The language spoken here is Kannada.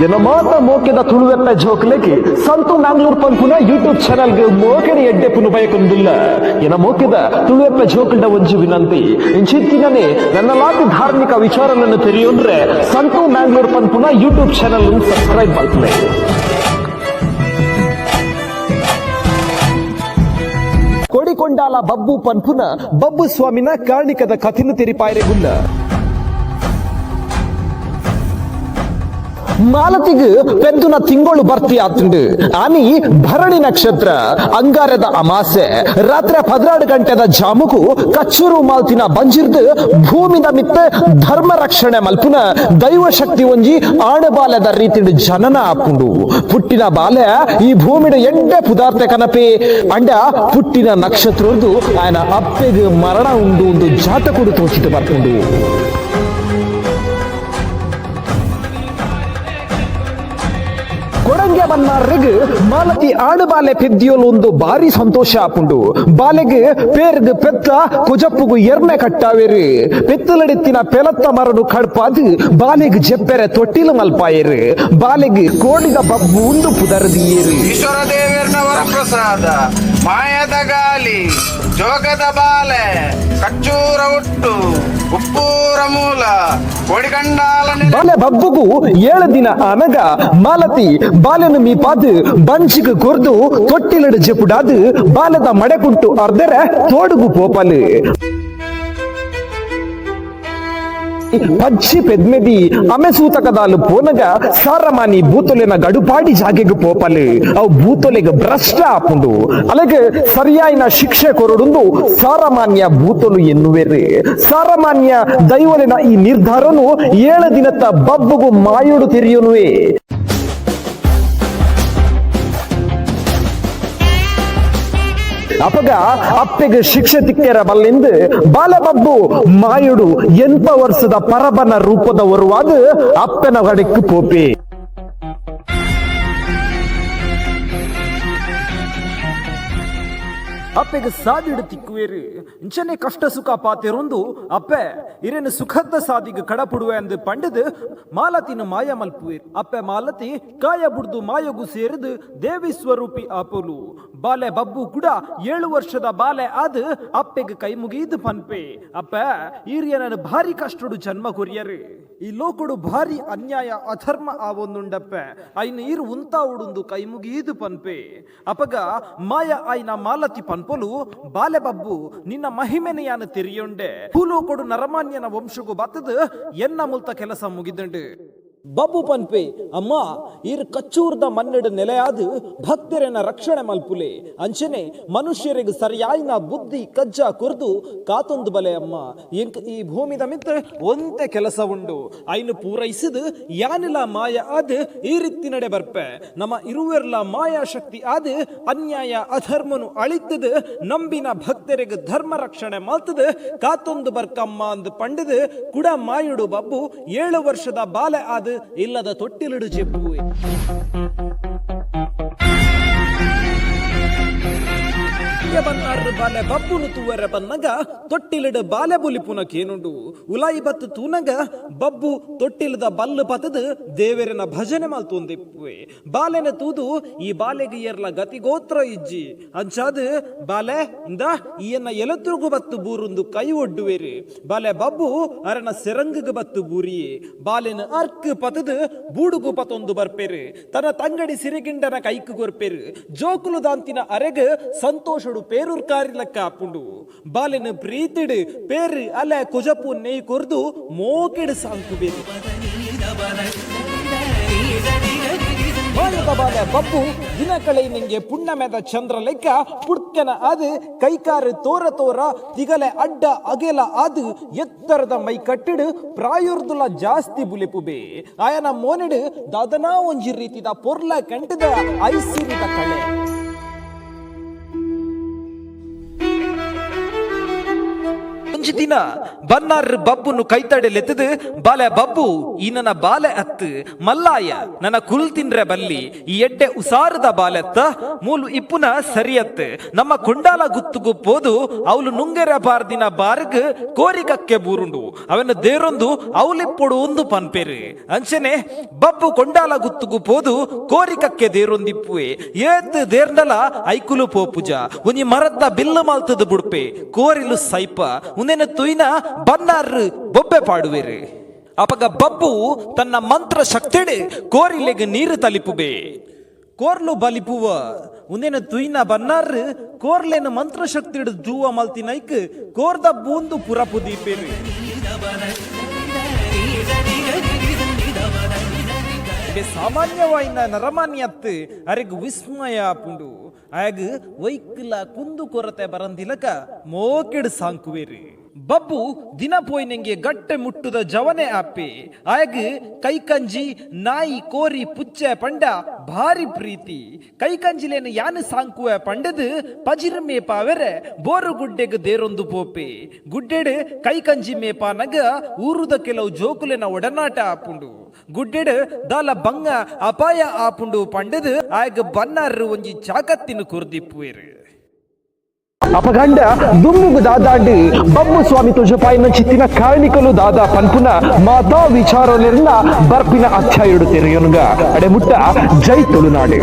ಎನ್ನ ಮಾತ ಮೋಕೆದ ತುಳುವೆಪ್ಪ ಜೋಕ್ಲೆಗೆ ಸಂತು ಮ್ಯಾಂಗ್ಳೂರ್ ಪಂಪುನ ಯೂಟ್ಯೂಬ್ ಚಾನಲ್ಗೆ ಮೋಕೆನ ಎಡ್ಡೆಪ್ಪುನು ಬಯಕೊಂದಿಲ್ಲ ಎನ್ನ ಮೋಕೆದ ತುಳುವೆಪ್ಪ ಜೋಕಲ್ಡ ಒಂಜು ವಿನಂತಿ ಇಂಚಿತ್ತಿನನೆ ನನ್ನ ಲಾತಿ ಧಾರ್ಮಿಕ ವಿಚಾರಗಳನ್ನು ತೆರೆಯೋಂದ್ರೆ ಸಂತು ಮ್ಯಾಂಗ್ಳೂರ್ ಪಂಪುನ ಯೂಟ್ಯೂಬ್ ಚಾನಲ್ ಸಬ್ಸ್ಕ್ರೈಬ್ ಮಾಡ್ತಾರೆ. ಕೊಡಿಕೊಂಡಾಲ ಬಬ್ಬು ಪನ್ಪುನ ಬಬ್ಬು ಸ್ವಾಮಿನ ಕಾರ್ಣಿಕದ ಕಥಿನ ತೆರಿಪಾಯರೆಗುಲ್ಲ ಮಾಲತಿಗೆ ಪೆದ್ದುನ ತಿಂಗಳು ಬರ್ತಿ ಆತುಂಡು ಆನಿ ಭರಣಿ ನಕ್ಷತ್ರ ಅಂಗಾರದ ಅಮಾಸೆ ರಾತ್ರಿ 12 ಗಂಟೆದ ಜಾಮುಕು ಕಚ್ಚೂರು ಮಾಲ್ತಿನ ಬಂಜಿರ್ದು ಭೂಮಿದ ಮಿತ್ತ ಧರ್ಮ ರಕ್ಷಣೆ ಮಲ್ಪುನ ದೈವ ಶಕ್ತಿ ಒಂಜಿ ಆಣಬಾಲೆದ ರೀತಿಡ್ ಜನನ ಆಪುಂಡು ಪುಟ್ಟಿನ ಬಾಲೆ ಈ ಭೂಮಿಡ ಎಡ್ಡೆ ಪದಾರ್ಥ ಕನಪೆ ಅಂಡ ಪುಟ್ಟಿನ ನಕ್ಷತ್ರದ್ದು ಆಯನ ಅಪ್ಪೆಗೆ ಮರಣ ಉಂಡು ಒಂದು ಜಾತಕುಡು ತೋಚಿಟ್ಟು ಬರ್ಪುಂಡು. ಕೊಡಂಗೆ ಬನ್ನಾರ್ರಿಗೆ ಮಾಲತಿ ಆಡುಬಾಲೆ ಪೆದ್ದಿಯೋಲು ಒಂದು ಬಾರಿ ಸಂತೋಷ ಆಪುಂಡು ಬಾಲೆಗೆ ಪೇರ್ಗ್ ಪೆತ್ತ ಕುಜಪ್ಪುಗು ಎರ್ನೆ ಕಟ್ಟಾವೇರು ಪೆತ್ತಲಡಿತ್ತಿನ ಪೆಲತ್ತ ಮರಡು ಕಡ್ಪಾದು ಬಾಲೆಗ್ ಜೆಪ್ಪೆರೆ ತೊಟ್ಟಿಲು ಮಲ್ಪಾಯರು ಬಾಲೆಗ್ ಕೋಡಿದ ಬಬ್ಬು ಉಂಡು ಪುದರದಿಯೇರು ಈಶ್ವರ ದೇವೇರ್ನ ವರಪ್ರಸಾದ ಮಾಯದ ಗಾಲಿ ಜೋಗದ ಬಾಲೆ ಕಚ್ಚೂರ ಹುಟ್ಟು ಉಪ್ಪೂರ ಮೂಲ ಬಾಲೆ ಬಬ್ಬುಗು 7 ದಿನ ಅನಗ ಮಾಲತಿ ಬಾಲೆನು ಮೀಪಾದು ಬಂಚಿಗೆ ಕೊರ್ದು ತೊಟ್ಟಿಲಡು ಜಪುಡಾದು ಬಾಲದ ಮಡೆಕುಂಟು ಅರ್ಧರೆ ತೋಡುಗು ಪೋಪಲು ಪಚ್ಚಿ ಪೆದ್ಮೆದಿ ಅಮೆಸೂತಕದಾಲು ಪೋನಗ ಸಾರಮಾನಿ ಬೂತೊಲೆನ ಗಡುಪಾಡಿ ಜಾಗೆಗೆ ಪೋಪಲು ಅವು ಬೂತೊಲೆಗೆ ಭ್ರಷ್ಟ ಆಪುಂಡು ಅಲೆಗೆ ಸರಿಯಾಯಿನ ಶಿಕ್ಷೆ ಕೊರಡುಂದು ಸಾರಮಾನ್ಯ ಬೂತೊಲು ಎನ್ನುವೆರು ಸಾರಮಾನ್ಯ ದೈವಲಿನ ಈ ನಿರ್ಧಾರನು 7 ದಿನತ್ತ ಬಬ್ಬುಗು ಮಾಯೋಡು ತಿರಿಯುನುವೆ ಅಪಗ ಅಪ್ಪೆಗೆ ಶಿಕ್ಷೆ ತಿಕ್ಕೆರ ಬಲ್ಲಿಂದ ಬಾಲಬಬ್ಬು ಮಾಯುಡು 8 ವರ್ಷದ ಪರಬನ ರೂಪದವರುವಾದ ಅಪ್ಪನ ಗಡಿಕ್ಕು ಪೋಪೆ ಅಪ್ಪೆಗೆ ಸಾದಿಡು ತಿಕ್ಕುವೇರು ಇಂಚನೆ ಕಷ್ಟ ಸುಖ ಪಾತೆರೊಂದು ಅಪ್ಪೆ ಇರೇನು ಸುಖದ ಸಾದಿಗೆ ಕಡಪುಡುವೆ ಎಂದು ಪಂಡದು ಮಾಲತಿನ ಮಾಯ ಮಲ್ಪುವೇರು ಅಪ್ಪೆ ಮಾಲತಿ ಕಾಯ ಬುಡ್ದು ಮಾಯಗು ಸೇರಿದು ದೇವಿ ಸ್ವರೂಪಿ ಆಪೋಲು ಬಾಲೆ ಬಬ್ಬು ಕೂಡ 7 ವರ್ಷದ ಬಾಲೆ ಆದ ಅಪ್ಪೆಗೆ ಕೈ ಮುಗಿದು ಪನ್ಪೆ ಅಪ್ಪ ಈರಿಯನ ಭಾರಿ ಕಷ್ಟಡು ಜನ್ಮ ಕೊರಿಯರು ಈ ಲೋಕಡು ಭಾರಿ ಅನ್ಯಾಯ ಅಧರ್ಮ ಆವೊಂದುಂಡಪ್ಪ ಐನ ಈರು ಉಂತಾ ಉಡುಂದು ಕೈ ಮುಗಿದು ಪನ್ಪೆ ಅಪಗ ಮಾಯ ಐನ ಮಾಲತಿ ಪನ್ಪೊಲು ಬಾಲೆ ಬಬ್ಬು ನಿನ್ನ ಮಹಿಮೆನೆಯಾನ ತೆರಿಯೊಂಡೆ ಭೂಲೋಕಡು ನರಮಾನ್ಯನ ವಂಶಗು ಬತ್ತದ ಎನ್ನ ಮುಲ್ತ ಕೆಲಸ ಮುಗಿದಂಡು ಬಬ್ಬು ಪನ್ಪೆ ಅಮ್ಮ ಈರ್ ಕಚ್ಚೂರ್ದ ಮನ್ನೆಡು ನೆಲೆಯಾದು ಭಕ್ತರನ್ನ ರಕ್ಷಣೆ ಮಲ್ಪುಲೆ ಅಂಚನೆ ಮನುಷ್ಯರಿಗೆ ಸರಿಯಾಯಿನ ಬುದ್ಧಿ ಕಜ್ಜ ಕುರ್ದು ಕಾತೊಂದು ಬಲೆ ಅಮ್ಮ ಈ ಭೂಮಿದ ಮಿತ್ರ ಒಂತೆ ಕೆಲಸ ಉಂಡು ಐನು ಪೂರೈಸಿದು ಯಾನಿಲ್ಲ ಮಾಯ ಆದ ಈ ರೀತಿ ನಡೆ ಬರ್ಪೆ ನಮ್ಮ ಇರುವೆರ್ಲ ಮಾಯಾ ಶಕ್ತಿ ಆದ ಅನ್ಯಾಯ ಅಧರ್ಮನು ಅಳಿತದ ನಂಬಿನ ಭಕ್ತರಿಗೆ ಧರ್ಮ ರಕ್ಷಣೆ ಮಲ್ತದ ಕಾತೊಂದು ಬರ್ಕಮ್ಮ ಅಂದು ಪಂಡದ ಕುಡ ಮಾಯುಡು ಬಬ್ಬು 7 ವರ್ಷದ ಬಾಲೆ ಆದ ಇಲ್ಲದ ತೊಟ್ಟಿಲಿಡು ಜೆಪ್ಪುವೆ ಬಾಲೆ ಬಬ್ಬುನು ತೂವರೆ ಬನ್ನಗ ತೊಟ್ಟಿಲಿಡ ಬಾಲೆ ಬುಲಿಪುನ ಕೇನುಂಡು ಉಲಾಯಿ ಬತ್ತು ತೂನಗ ಬಬ್ಬು ತೊಟ್ಟಿಲದ ಬಲ್ಲು ಪತದ ದೇವರನ ಭಜನೆ ಮಲ್ತೊಂದಿಪ್ಪುವೆ ಬಾಲೆನ ತೂದು ಈ ಬಾಲೆಗೆ ಏರ್ಲ ಗತಿಗೋತ್ರ ಇಜ್ಜಿ ಅಂಚಾದ ಬಾಲೆ ಇಂದ ಈಯನ್ನ ಎಲತ್ರುಗು ಬತ್ತು ಬೂರುಂದು ಕೈ ಒಡ್ಡುವೆರು ಬಾಲೆ ಬಬ್ಬು ಅರನ ಸೆರಂಗಗೆ ಬತ್ತು ಬೂರಿಯೇ ಬಾಲೆನ ಅರ್ಕ್ ಪತದ ಬೂಡುಗು ಪತೊಂದು ಬರ್ಪೆರು ತನ್ನ ತಂಗಡಿ ಸಿರಿಗಿಂಡನ ಕೈಕು ಗೊರ್ಪೆರು ಜೋಕುಲು ದಾಂತಿನ ಅರೆಗ ಸಂತೋಷಡು ಪೇರೂರ್ ಕಾರಿಲಕ್ಕ ಆಪುಂಡು ಬಾಲೆನ ಪ್ರೀತಿಡು ಪೇರು ಅಲೆ ಕುಜಪು ನೇಯ್ ಕೊರ್ದು ಮೋಕೆಡು ಸಾಂಕುಬೇರು ಬಾಲೆ ಬಬ್ಬು ದಿನ ಕಳೆ ನಿಂಗೆ ಪುಣ್ಯಮೆದ ಚಂದ್ರ ಲೆಕ್ಕ ಪುಡ್ಕೆನ ಅದು ಕೈಕಾರು ತೋರ ತಿಗಲೆ ಅಡ್ಡ ಅಗೆಲ ಅದು ಎತ್ತರದ ಮೈ ಕಟ್ಟಿಡು ಪ್ರಾಯುರ್ದುಲ ಜಾಸ್ತಿ ಬುಲಿಪುಬೆ ಆಯನ ಮೋನಿಡು ದಾದನಾ ಒಂಜಿ ರೀತಿದ ಪೊರ್ಲ ಕಂಟದ ಐಸಿರಿದ ಕಳೆ ಒಂಜಿ ದಿನ ಬನ್ನಾರ್ ಬಬ್ಬುನು ಕೈತಡೆಲೆತ್ತದು ಬಾಲೆ ಬಬ್ಬು ಈ ನನ್ನ ಬಾಲೆ ಅತ್ತು ಮಲ್ಲಾಯ ನನ್ನ ಕುಲ್ ತಿನ್ರೆ ಬಲ್ಲಿ ಈ ಎಡ್ಡೆ ಉಸಾರದ ಬಾಲೆತ್ತ ಮೂಲು ಇಪ್ಪುನ ಸರಿಯತ್ ನಮ್ಮ ಕೊಂಡಾಲ ಗುತ್ತುಗು ಪೋದು ಅವಳು ನುಂಗೆರ ಬಾರ್ದಿನ ಬಾರ್ಗ್ ಕೋರಿಕಕ್ಕೆ ಬೂರುಂಡು ಅವನ ದೇರೊಂದು ಅವಲಿಪ್ಪೊಡು ಒಂದು ಪನ್ಪೇರು ಅಂಚನೆ ಬಬ್ಬು ಕೊಂಡಾಲ ಗುತ್ತುಗು ಪೋದು ಕೋರಿಕಕ್ಕೆ ದೇರೊಂದಿಪ್ಪುವೆ ಏತ್ ದೇರ್ನಲ ಐಕುಲು ಪೋಪುಜ ಒಂಜಿ ಮರತ್ತ ಬಿಲ್ಲು ಮಾಲ್ತದ ಬುಡ್ಪೆ ಕೋರಿಲು ಸೈಪ ಉಂದೆನ ತುಯ್ನ ಬನ್ನಾರ್ ಬೊಬ್ಬೆ ಪಾಡುವೆರು ಅಪಗ ಬಬ್ಬು ತನ್ನ ಮಂತ್ರ ಶಕ್ತಿಡೆ ಕೋರಿಲೆಗೆ ನೀರು ತಲಿಪುಬೆ ಕೋರ್ಲು ಬಲಿಪುವ ಉಂದೆನ ತುಯ್ನ ಬನ್ನಾರ್ ಕೋರ್ಲೆನ ಮಂತ್ರ ಶಕ್ತಿಡ್ ಜೂವ ಮಲ್ತಿನೈಕ್ ಕೋರ್ದ ಬೂಂದು ಪುರಪು ದೀಪೇರು ಸಾಮಾನ್ಯವಾಯಿನ ನರಮಾನ್ಯತ್ ಅರೆಗ್ ವಿಸ್ಮಯ ಪುಂಡು ಆಗ ವೈಕಲ ಕುಂದು ಕೊರತೆ ಬರಂದಿಲಕ ಮೋಕೆಡ್ ಸಾಂಕುವೇರಿ ಬಬ್ಬು ದಿನ ಪೋಯ್ನಂಗೆ ಗಟ್ಟೆ ಮುಟ್ಟುದ ಜವನೆ ಆಪೆ ಆಗ ಕೈಕಂಜಿ ನಾಯಿ ಕೋರಿ ಪುಚ್ಚೆ ಪಂಡ ಭಾರಿ ಪ್ರೀತಿ ಕೈಕಂಜಿಲೇನು ಯಾನು ಸಾಂಕುವೆ ಪಂಡದು ಪಜಿರ ಮೇಪಾವೆರೆ ಬೋರು ಗುಡ್ಡೆಗ್ ದೇರೊಂದು ಪೋಪೆ ಗುಡ್ಡೆಡ್ ಕೈಕಂಜಿ ಮೇಪಾನಗ ಊರುದ ಕೆಲವು ಜೋಕುಲೆನ ಒಡನಾಟ ಆಪುಂಡು ಗುಡ್ಡೆಡ್ ದಾಲ ಬಂಗ ಅಪಾಯ ಆಪುಂಡು ಪಂಡದು ಆಗ ಬನ್ನಾರ್ ಒಂಜಿ ಚಾಕತ್ತಿನ ಕುರ್ದಿಪ್ಪುವೇರು ಅಪಗಂಡ ದುಮ್ಮುಗು ದಾದಾಂಡಿ ಬಬ್ಬು ಸ್ವಾಮಿ ತುಜಪಾಯಿನ ಚಿತ್ತಿನ ಕಾರಣಿಕಲು ದಾದಾ ಪನ್ಪುನ ಮಾತಾ ವಿಚಾರನೆಲ್ಲ ಬರ್ಪಿನ ಅಧ್ಯಾಯುಡು ತೆರೆಯೊನುಗ ಅಡೆ ಮುಟ್ಟ ಜೈ ತುಳುನಾಡು